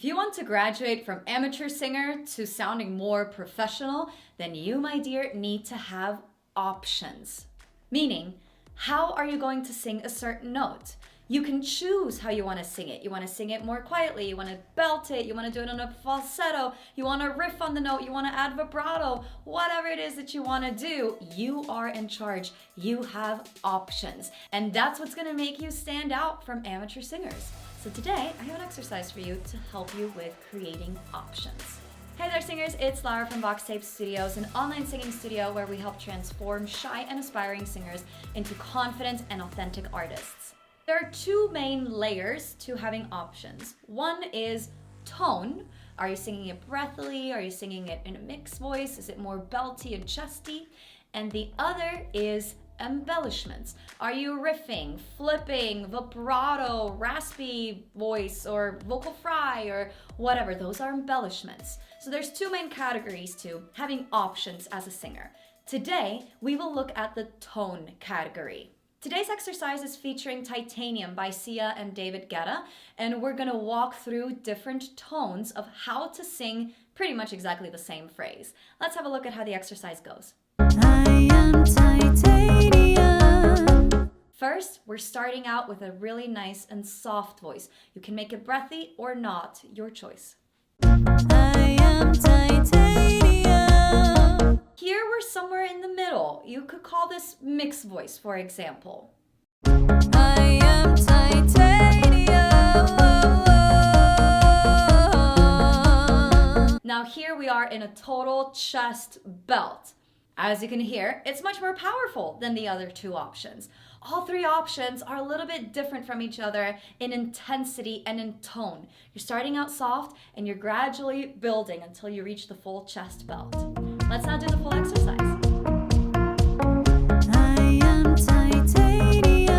If you want to graduate from amateur singer to sounding more professional, then you, my dear, need to have options. Meaning, how are you going to sing a certain note? You can choose how you want to sing it. You want to sing it more quietly, you want to belt it, you want to do it on a falsetto, you want to riff on the note, you want to add vibrato, whatever it is that you want to do, you are in charge. You have options. And that's what's going to make you stand out from amateur singers. So today, I have an exercise for you to help you with creating options. Hey there singers, it's Lara from Box Tape Studios, an online singing studio where we help transform shy and aspiring singers into confident and authentic artists. There are two main layers to having options. One is tone. Are you singing it breathily? Are you singing it in a mixed voice? Is it more belty and chesty? And the other is embellishments. Are you riffing, flipping, vibrato, raspy voice, or vocal fry, or whatever? Those are embellishments. So there's two main categories to having options as a singer. Today, we will look at the tone category. Today's exercise is featuring Titanium by Sia and David Guetta, and we're gonna walk through different tones of how to sing pretty much exactly the same phrase. Let's have a look at how the exercise goes. I am titanium. First, we're starting out with a really nice and soft voice. You can make it breathy or not, your choice. I am titanium. Here we're somewhere in the middle. You could call this mixed voice, for example. I am titanium. Now here we are in a total chest belt. As you can hear, it's much more powerful than the other two options. All three options are a little bit different from each other in intensity and in tone. You're starting out soft and you're gradually building until you reach the full chest belt. Let's now do the full exercise. I am titanium.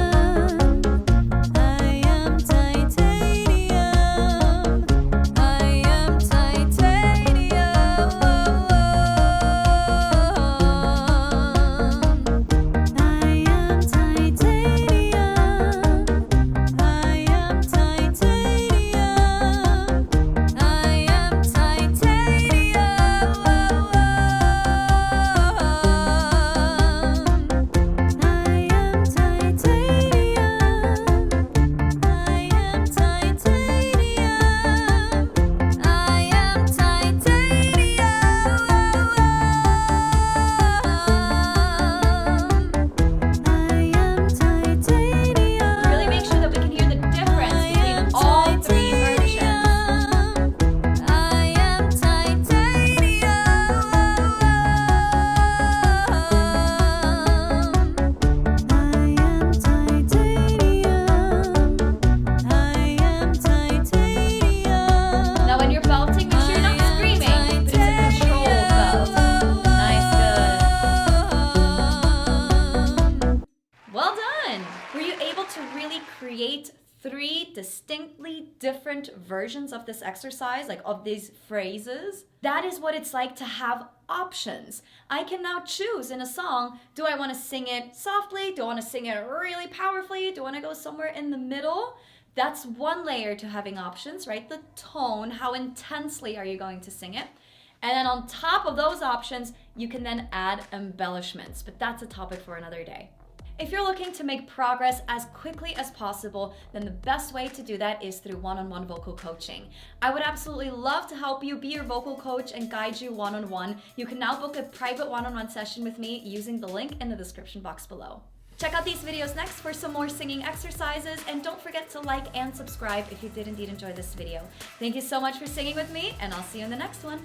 I am titanium. I am titanium. I am titanium. I am titanium. I am Really make sure that we can hear the difference between all three versions. I am titanium. I am titanium. Now when you're belting, make sure you're not screaming, but it's a controlled belt. Nice, good. Well done! Were you able to really create three distinctly different versions of this exercise, like of these phrases? That is what it's like to have options. I can now choose in a song, do I want to sing it softly? Do I want to sing it really powerfully? Do I want to go somewhere in the middle? That's one layer to having options, right? The tone, how intensely are you going to sing it? And then on top of those options, you can then add embellishments, but that's a topic for another day. If you're looking to make progress as quickly as possible, then the best way to do that is through one-on-one vocal coaching. I would absolutely love to help you, be your vocal coach, and guide you one-on-one. You can now book a private one-on-one session with me using the link in the description box below. Check out these videos next for some more singing exercises, and don't forget to like and subscribe if you did indeed enjoy this video. Thank you so much for singing with me, and I'll see you in the next one.